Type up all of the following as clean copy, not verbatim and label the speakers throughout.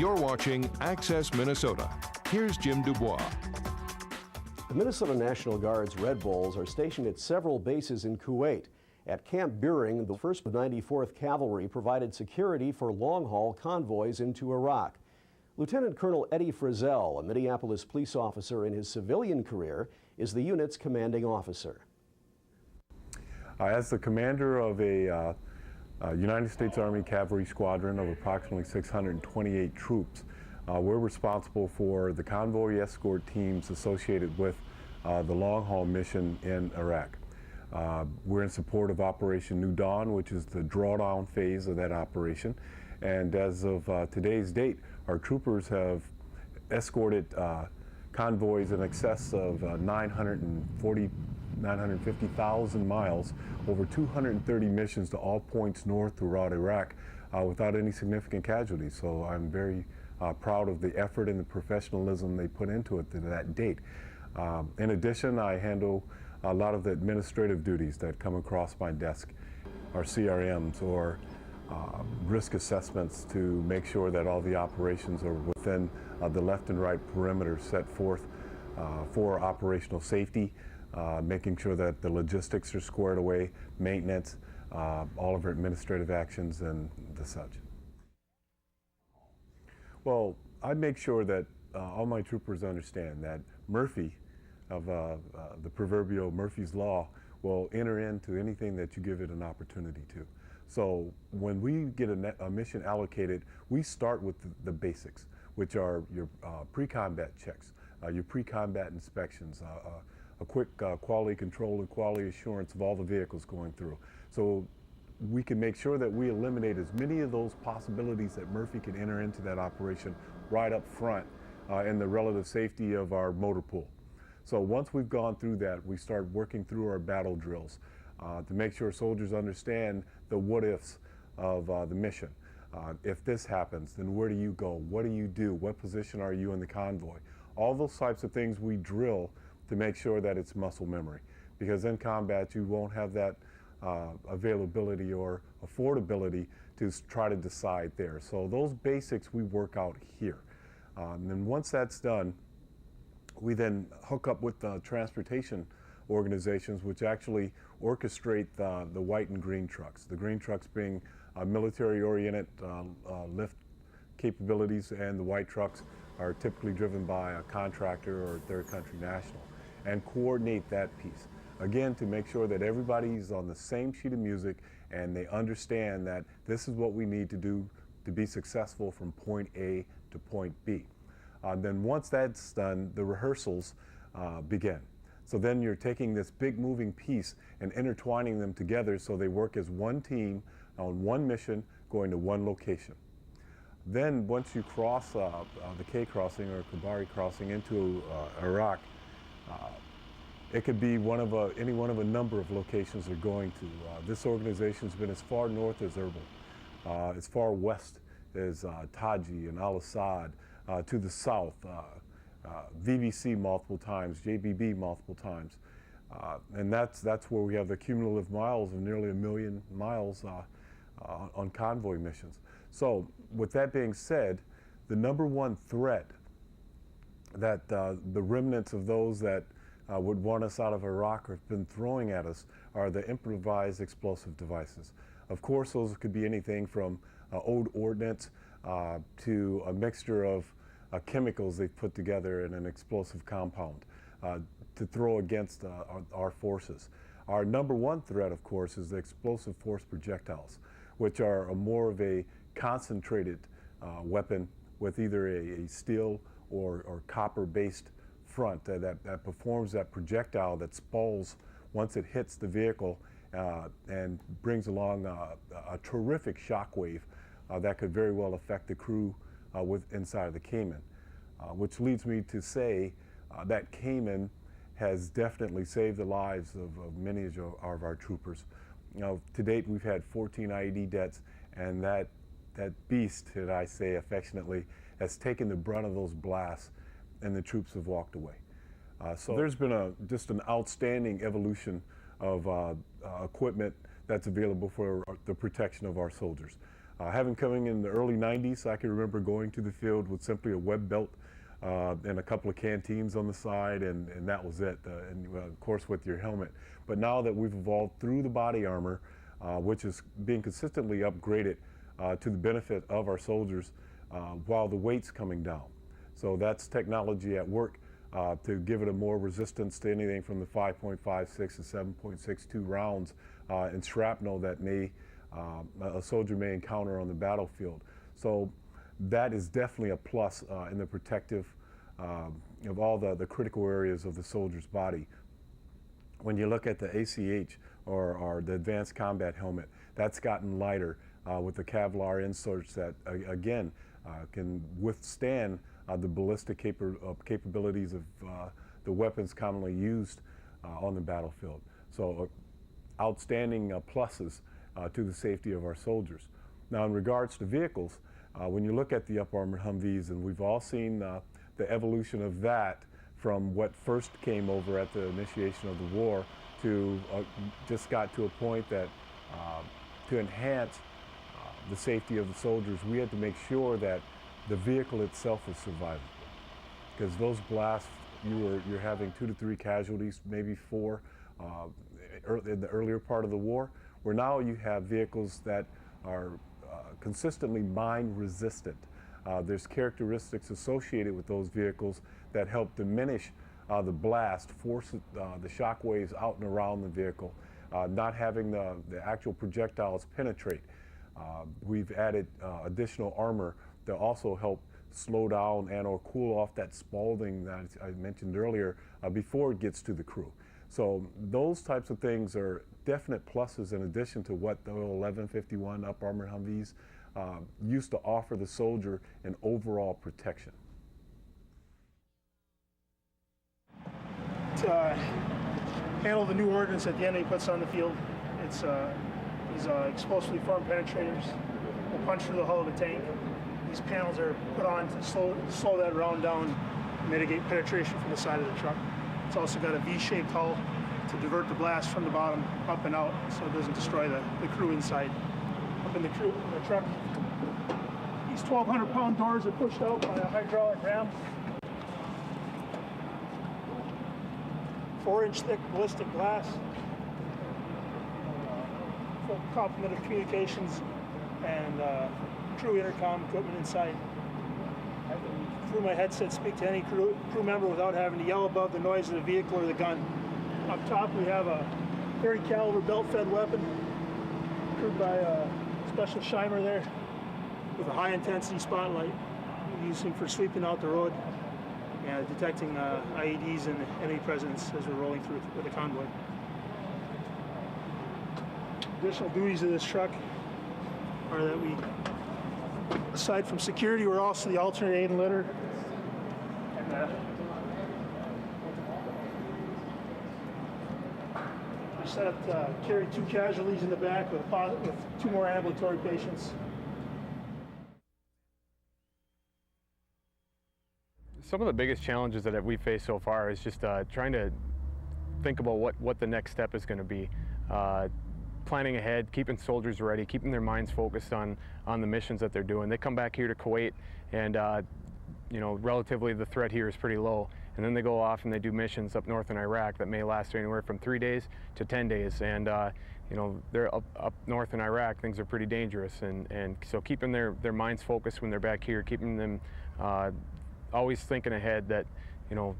Speaker 1: You're watching Access Minnesota. Here's Jim Dubois.
Speaker 2: The Minnesota National Guard's Red Bulls are stationed at several bases in Kuwait. At Camp Buehring, the 1st 94th Cavalry provided security for long-haul convoys into Iraq. Lieutenant Colonel Eddie Frizzell, a Minneapolis police officer in his civilian career, is the unit's commanding officer.
Speaker 3: As the commander of a United States Army Cavalry Squadron of approximately 628 troops, we're responsible for the convoy escort teams associated with the long-haul mission in Iraq. We're in support of Operation New Dawn, which is the drawdown phase of that operation. And as of today's date, our troopers have escorted convoys in excess of 950,000 miles, over 230 missions to all points north throughout Iraq without any significant casualties. So I'm very proud of the effort and the professionalism they put into it to that date. In addition, I handle a lot of the administrative duties that come across my desk, our CRMs or risk assessments to make sure that all the operations are within the left and right perimeters set forth for operational safety, making sure that the logistics are squared away, maintenance, all of our administrative actions and the such. Well, I make sure that all my troopers understand that Murphy, of the proverbial Murphy's Law, will enter into anything that you give it an opportunity to. So when we get a mission allocated, we start with the basics, which are your pre-combat checks, your pre-combat inspections, a quick quality control and quality assurance of all the vehicles going through. So we can make sure that we eliminate as many of those possibilities that Murphy can enter into that operation right up front in the relative safety of our motor pool. So once we've gone through that, we start working through our battle drills to make sure soldiers understand the what-ifs of the mission. If this happens, then where do you go? What do you do? What position are you in the convoy? All those types of things we drill to make sure that it's muscle memory. Because in combat, you won't have that availability or affordability to try to decide there. So those basics we work out here. And then once that's done, we then hook up with the transportation organizations which actually orchestrate the white and green trucks. The green trucks being military-oriented lift capabilities, and the white trucks are typically driven by a contractor or a third country national, and coordinate that piece. Again, to make sure that everybody's on the same sheet of music and they understand that this is what we need to do to be successful from point A to point B. Then once that's done, the rehearsals begin. So then you're taking this big moving piece and intertwining them together so they work as one team on one mission going to one location. Then once you cross the K crossing or Kabari crossing into Iraq, it could be any one of a number of locations they're going to. This organization's been as far north as Erbil, as far west as Taji and Al-Assad, to the south, VBC multiple times, JBB multiple times. And that's where we have the cumulative miles of nearly 1 million miles on convoy missions. So with that being said, the number one threat that the remnants of those that would want us out of Iraq have been throwing at us are the improvised explosive devices. Of course, those could be anything from old ordnance to a mixture of chemicals they've put together in an explosive compound to throw against our forces. Our number one threat, of course, is the explosive force projectiles, which are more of a concentrated weapon with either a steel or copper-based front that performs that projectile that spalls once it hits the vehicle and brings along a terrific shock wave that could very well affect the crew inside of the Caiman, which leads me to say that Caiman has definitely saved the lives of many of our troopers. To date, we've had 14 IED deaths, and that beast, that I say affectionately, has taken the brunt of those blasts, and the troops have walked away. So there's been just an outstanding evolution of equipment that's available for the protection of our soldiers. Having coming in the early 90s, I can remember going to the field with simply a web belt and a couple of canteens on the side, and that was it, and of course with your helmet. But now that we've evolved through the body armor, which is being consistently upgraded to the benefit of our soldiers while the weight's coming down. So that's technology at work to give it a more resistance to anything from the 5.56 to 7.62 rounds and shrapnel that a soldier may encounter on the battlefield. So that is definitely a plus in the protective of all the critical areas of the soldier's body. When you look at the ACH or the Advanced Combat Helmet, that's gotten lighter with the Kevlar inserts that, again, can withstand the ballistic capabilities of the weapons commonly used on the battlefield. So outstanding pluses to the safety of our soldiers. Now, in regards to vehicles, when you look at the up-armored Humvees, and we've all seen the evolution of that from what first came over at the initiation of the war to just got to a point that to enhance the safety of the soldiers, we had to make sure that the vehicle itself was survivable. Because those blasts, you're having 2 to 3 casualties, maybe 4 in the earlier part of the war, where now you have vehicles that are consistently mine resistant. There's characteristics associated with those vehicles that help diminish the blast, force the shock waves out and around the vehicle, not having the actual projectiles penetrate. We've added additional armor that also help slow down and or cool off that spalling that I mentioned earlier before it gets to the crew. So those types of things are definite pluses in addition to what the 1151 up-armored Humvees used to offer the soldier in overall protection.
Speaker 4: To handle the new ordnance that the enemy puts on the field, it's these explosively formed penetrators will punch through the hull of a tank. These panels are put on to slow that round down, mitigate penetration from the side of the truck. It's also got a V-shaped hull to divert the blast from the bottom up and out so it doesn't destroy the crew inside. Up in the truck, these 1,200-pound doors are pushed out by a hydraulic ram. 4-inch thick ballistic glass. Full complement of communications and crew intercom equipment inside. I can, through my headset, speak to any crew member without having to yell above the noise of the vehicle or the gun. Up top we have a 30 caliber belt-fed weapon, crewed by a special shimer there with a high-intensity spotlight. We use him for sweeping out the road and detecting IEDs and enemy presence as we're rolling through with the convoy. Additional duties of this truck are that we, aside from security, we're also the alternate aid and litter. And we're set up to carry 2 casualties in the back with 2 more ambulatory patients.
Speaker 5: Some of the biggest challenges that we faced so far is just trying to think about what the next step is going to be. Planning ahead, keeping soldiers ready, keeping their minds focused on the missions that they're doing. They come back here to Kuwait and you know, relatively the threat here is pretty low. And then they go off and they do missions up north in Iraq that may last anywhere from 3 days to 10 days. And you know, they're up north in Iraq, things are pretty dangerous. And so keeping their minds focused when they're back here, keeping them always thinking ahead that, you know,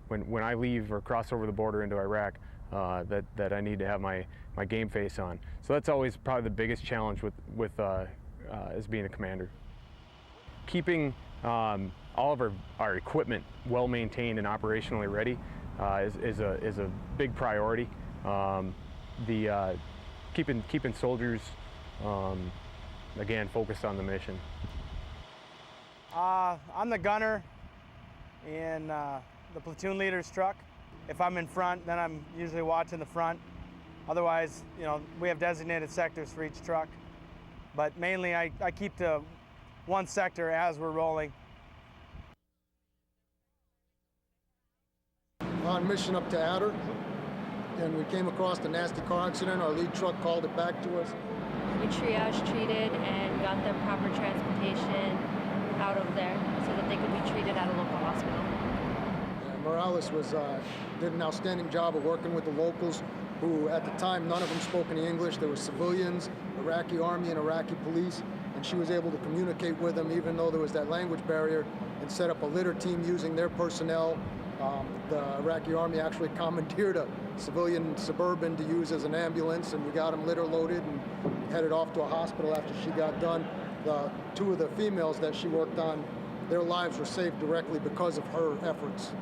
Speaker 5: when I leave or cross over the border into Iraq, that I need to have my game face on. So that's always probably the biggest challenge with as being a commander. Keeping all of our equipment well maintained and operationally ready is a big priority. Keeping soldiers again focused on the mission.
Speaker 6: I'm the gunner in the platoon leader's truck. If I'm in front, then I'm usually watching the front. Otherwise, you know, we have designated sectors for each truck. But mainly I keep to one sector as we're rolling.
Speaker 7: On mission up to Adder, and we came across a nasty car accident. Our lead truck called it back to us. we triaged, treated, and got them proper transportation out of there so that they could be treated at a local hospital.
Speaker 8: Morales did an outstanding job of working with the locals, who at the time none of them spoke any English. There were civilians, Iraqi army and Iraqi police, and she was able to communicate with them even though there was that language barrier, and set up a litter team using their personnel. The Iraqi army actually commandeered a civilian Suburban to use as an ambulance, and we got them litter loaded and headed off to a hospital after she got done. Two of the females that she worked on, their lives were saved directly because of her efforts.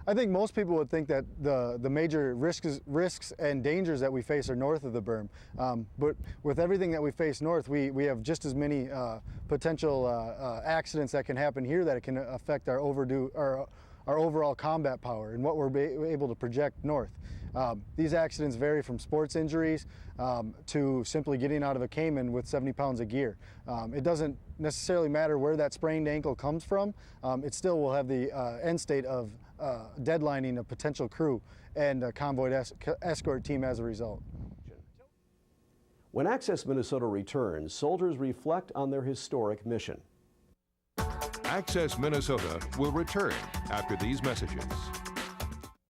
Speaker 9: I think most people would think that the major risks and dangers that we face are north of the berm. But with everything that we face north, we have just as many potential accidents that can happen here that it can affect our overall combat power and what we're able to project north. These accidents vary from sports injuries to simply getting out of a Cayman with 70 pounds of gear. It doesn't necessarily matter where that sprained ankle comes from. It still will have the end state of deadlining a potential crew and a convoy escort team as a result.
Speaker 2: When Access Minnesota returns, soldiers reflect on their historic mission.
Speaker 1: Access Minnesota will return after these messages.